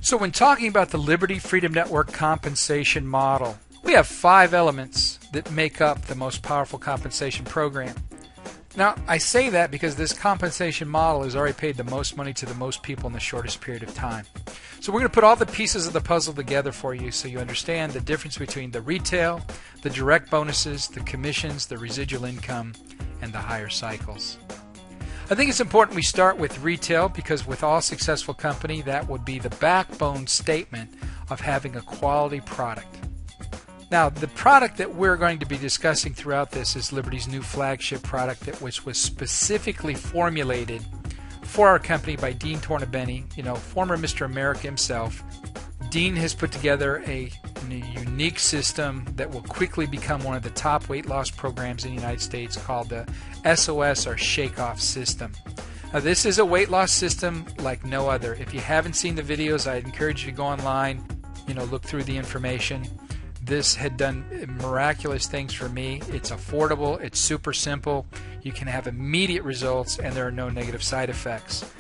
So when talking about the Liberty Freedom Network compensation model, we have 5 elements that make up the most powerful compensation program. Now, I say that because this compensation model has already paid the most money to the most people in the shortest period of time. So we're going to put all the pieces of the puzzle together for you so you understand the difference between the retail, the direct bonuses, the commissions, the residual income, and the higher cycles. I think it's important we start with retail because with all successful company, that would be the backbone statement of having a quality product. Now, the product that we're going to be discussing throughout this is Liberty's new flagship product which was specifically formulated for our company by Dean Tornabene, former Mr. America himself. Dean has put together a unique system that will quickly become one of the top weight loss programs in the United States called the SOS or Shake-Off system. Now, this is a weight loss system like no other. If you haven't seen the videos, I'd encourage you to go online, look through the information. This had done miraculous things for me. It's affordable, it's super simple, you can have immediate results, and there are no negative side effects.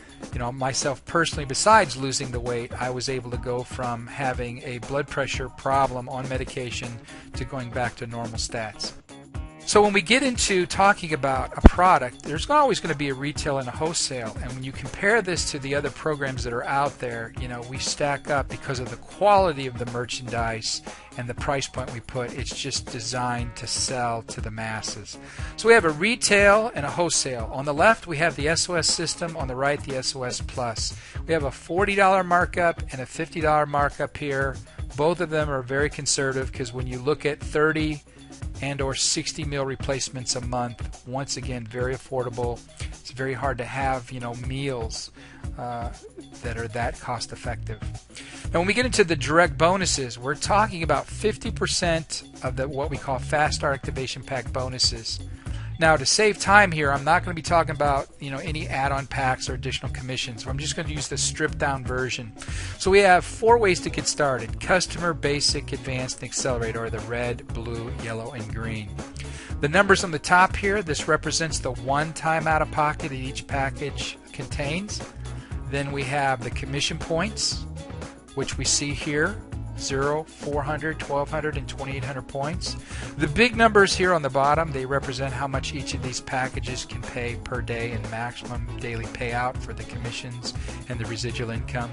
Myself personally, besides losing the weight, I was able to go from having a blood pressure problem on medication to going back to normal stats. So when we get into talking about a product, there's always going to be a retail and a wholesale. And when you compare this to the other programs that are out there, we stack up because of the quality of the merchandise and the price point we put. It's just designed to sell to the masses. So we have a retail and a wholesale. On the left, we have the SOS system. On the right, the SOS Plus. We have a $40 markup and a $50 markup here. Both of them are very conservative because when you look at 30 and or 60 meal replacements a month, once again, very affordable. It's very hard to have meals that are that cost effective. Now when we get into the direct bonuses, we're talking about 50% of what we call fast start activation pack bonuses. Now to save time here, I'm not going to be talking about any add-on packs or additional commissions. I'm just going to use the stripped down version. So we have 4 ways to get started: customer, basic, advanced, and accelerate, or the red, blue, yellow, and green. The numbers on the top here, this represents the one-time out-of-pocket that each package contains. Then we have the commission points, which we see here. 0, 400, 1200, and 2800 points. The big numbers here on the bottom, they represent how much each of these packages can pay per day and maximum daily payout for the commissions and the residual income.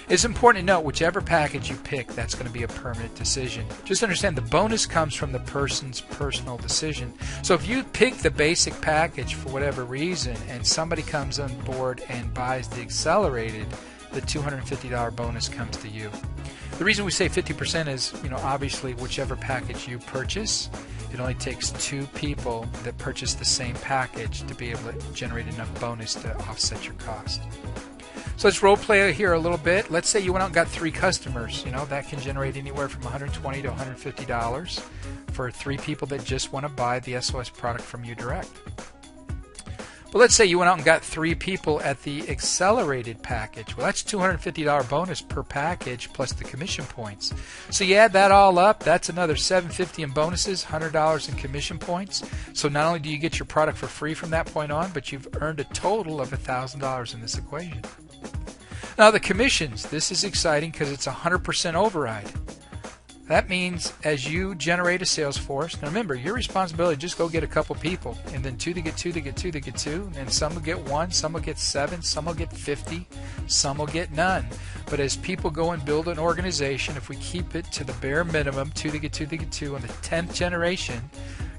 It's important to note whichever package you pick, that's going to be a permanent decision. Just understand the bonus comes from the person's personal decision. So if you pick the basic package for whatever reason and somebody comes on board and buys the accelerated, the $250 bonus comes to you. The reason we say 50% is, obviously whichever package you purchase, it only takes 2 people that purchase the same package to be able to generate enough bonus to offset your cost. So let's role play here a little bit. Let's say you went out and got 3 customers. That can generate anywhere from $120 to $150 for 3 people that just want to buy the SOS product from you direct. But let's say you went out and got 3 people at the accelerated package. Well, that's $250 bonus per package plus the commission points. So you add that all up, that's another $750 in bonuses, $100 in commission points. So not only do you get your product for free from that point on, but you've earned a total of $1,000 in this equation. Now the commissions, this is exciting because it's 100% override. That means as you generate a sales force, now remember, your responsibility, just go get a couple people, and then 2 to get 2 to get 2 to get 2, and some will get 1, some will get 7, some will get 50, some will get none. But as people go and build an organization, if we keep it to the bare minimum, 2 to get 2 to get 2, on the 10th generation,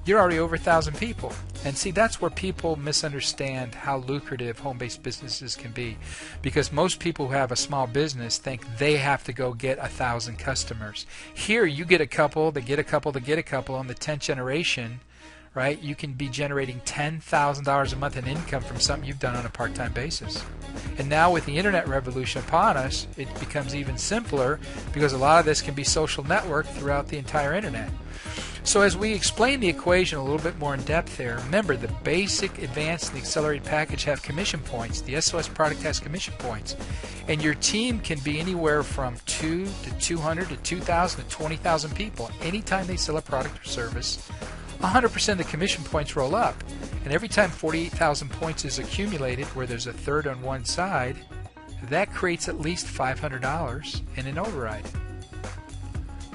you're already over 1,000 people. And see, that's where people misunderstand how lucrative home-based businesses can be. Because most people who have a small business think they have to go get 1,000 customers. Here, you get a couple, they get a couple, they get a couple. On the 10th generation, right, you can be generating $10,000 a month in income from something you've done on a part-time basis. And now with the internet revolution upon us, it becomes even simpler because a lot of this can be social networked throughout the entire internet. So as we explain the equation a little bit more in depth there, remember the basic, advanced, and the accelerated package have commission points. The SOS product has commission points. And your team can be anywhere from 2 to 200 to 2,000 to 20,000 people. Anytime they sell a product or service, 100% of the commission points roll up. And every time 48,000 points is accumulated, where there's a third on one side, that creates at least $500 in an override.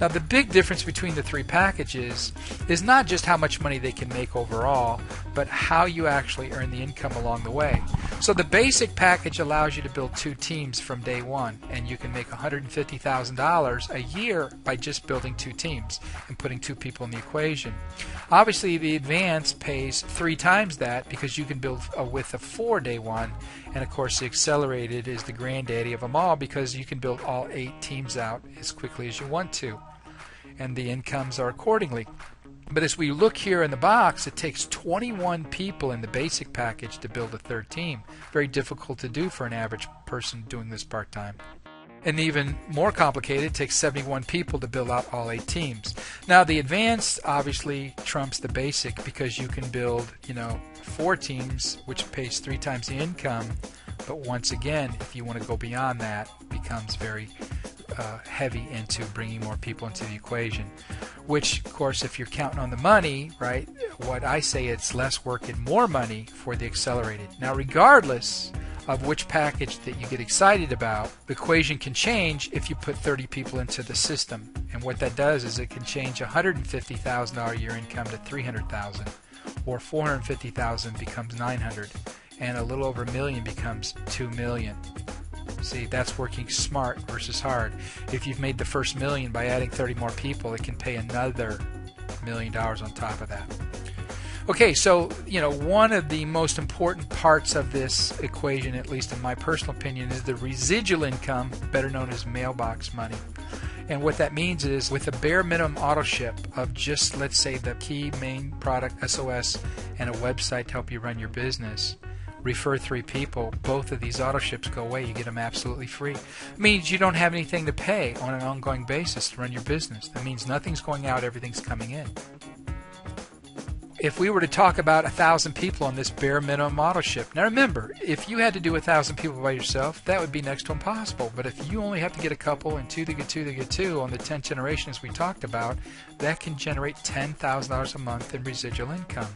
Now, the big difference between the three packages is not just how much money they can make overall, but how you actually earn the income along the way. So the basic package allows you to build 2 teams from day one, and you can make $150,000 a year by just building 2 teams and putting 2 people in the equation. Obviously, the advanced pays 3 times that because you can build a width of 4 day one, and of course the accelerated is the granddaddy of them all because you can build all 8 teams out as quickly as you want to, and the incomes are accordingly. But as we look here in the box, it takes 21 people in the basic package to build a 3rd team. Very difficult to do for an average person doing this part-time. And even more complicated, it takes 71 people to build out all 8 teams. Now the advanced obviously trumps the basic because you can build, 4 teams, which pays 3 times the income. But once again, if you want to go beyond that, it becomes very heavy into bringing more people into the equation. Which, of course, if you're counting on the money, right, what I say, it's less work and more money for the accelerated. Now, regardless of which package that you get excited about, the equation can change if you put 30 people into the system. And what that does is it can change $150,000 a year income to $300,000, or $450,000 becomes $900,000, and a little over $1 million becomes $2 million. See, that's working smart versus hard. If you've made the first $1 million by adding 30 more people, it can pay another $1 million on top of that. Okay, so one of the most important parts of this equation, at least in my personal opinion, is the residual income, better known as mailbox money. And what that means is with a bare minimum auto ship of just, let's say, the key main product, SOS, and a website to help you run your business, refer 3 people, both of these auto ships go away. You get them absolutely free. It means you don't have anything to pay on an ongoing basis to run your business. That means nothing's going out, everything's coming in. If we were to talk about 1,000 people on this bare minimum auto ship, now remember, if you had to do 1,000 people by yourself, that would be next to impossible. But if you only have to get a couple, and 2 to get 2 to get 2 on the 10th generation as we talked about, that can generate $10,000 a month in residual income.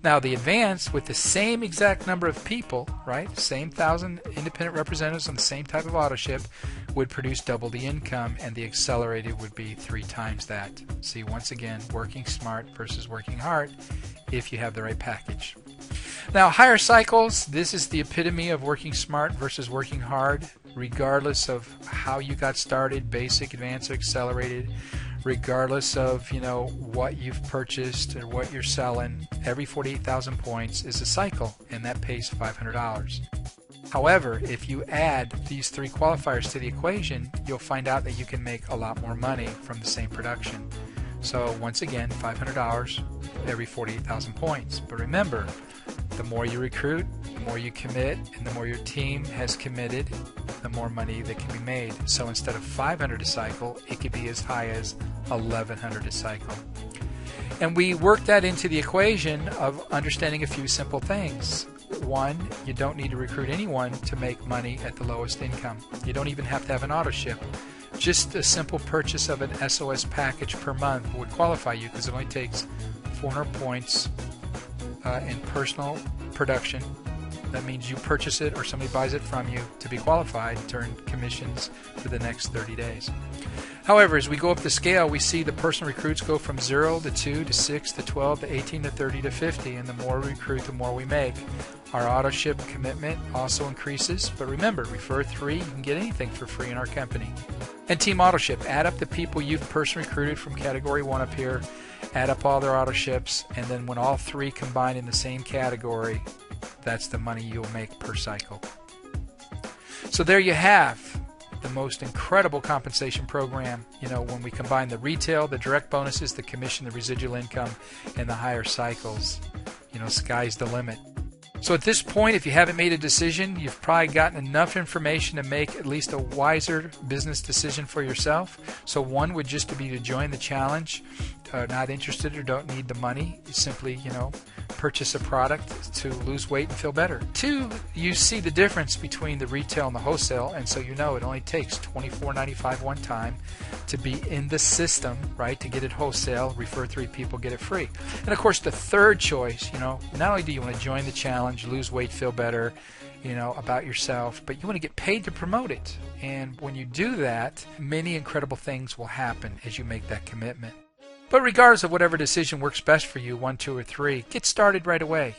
Now the advanced, with the same exact number of people, right, same 1,000 independent representatives on the same type of auto ship, would produce double the income, and the accelerated would be 3 times that. See, once again, working smart versus working hard if you have the right package. Now, higher cycles, this is the epitome of working smart versus working hard, regardless of how you got started, basic, advanced, or accelerated. Regardless of what you've purchased or what you're selling, every 48,000 points is a cycle, and that pays $500. However, if you add these 3 qualifiers to the equation, you'll find out that you can make a lot more money from the same production. So once again, $500 every 48,000 points. But remember, the more you recruit, the more you commit, and the more your team has committed, the more money that can be made. So instead of $500 a cycle, it could be as high as $1,100 a cycle. And we work that into the equation of understanding a few simple things. 1, you don't need to recruit anyone to make money at the lowest income. You don't even have to have an auto ship. Just a simple purchase of an SOS package per month would qualify you, because it only takes 400 points in personal production. That means you purchase it or somebody buys it from you to be qualified to earn commissions for the next 30 days. However, as we go up the scale, we see the personal recruits go from 0 to 2 to 6 to 12 to 18 to 30 to 50, and the more we recruit, the more we make. Our auto ship commitment also increases, but remember, refer 3, you can get anything for free in our company. And team auto ship, add up the people you've personally recruited from category 1 up here, add up all their auto ships, and then when all 3 combine in the same category, that's the money you'll make per cycle. So there you have the most incredible compensation program, when we combine the retail, the direct bonuses, the commission, the residual income, and the higher cycles. Sky's the limit. So at this point, if you haven't made a decision, you've probably gotten enough information to make at least a wiser business decision for yourself. So 1 would just be to join the challenge. Not interested or don't need the money. You simply, purchase a product to lose weight and feel better. 2, you see the difference between the retail and the wholesale, and so it only takes $24.95 one time to be in the system, right, to get it wholesale, refer 3 people, get it free. And of course the third choice, not only do you want to join the challenge, lose weight, feel better, about yourself, but you want to get paid to promote it. And when you do that, many incredible things will happen as you make that commitment. But regardless of whatever decision works best for you, 1, 2, or 3, get started right away.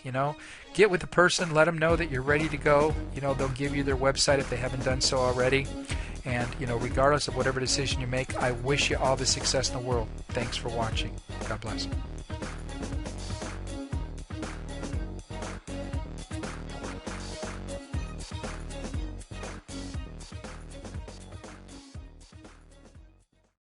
Get with the person, let them know that you're ready to go. They'll give you their website if they haven't done so already. And regardless of whatever decision you make, I wish you all the success in the world. Thanks for watching. God bless.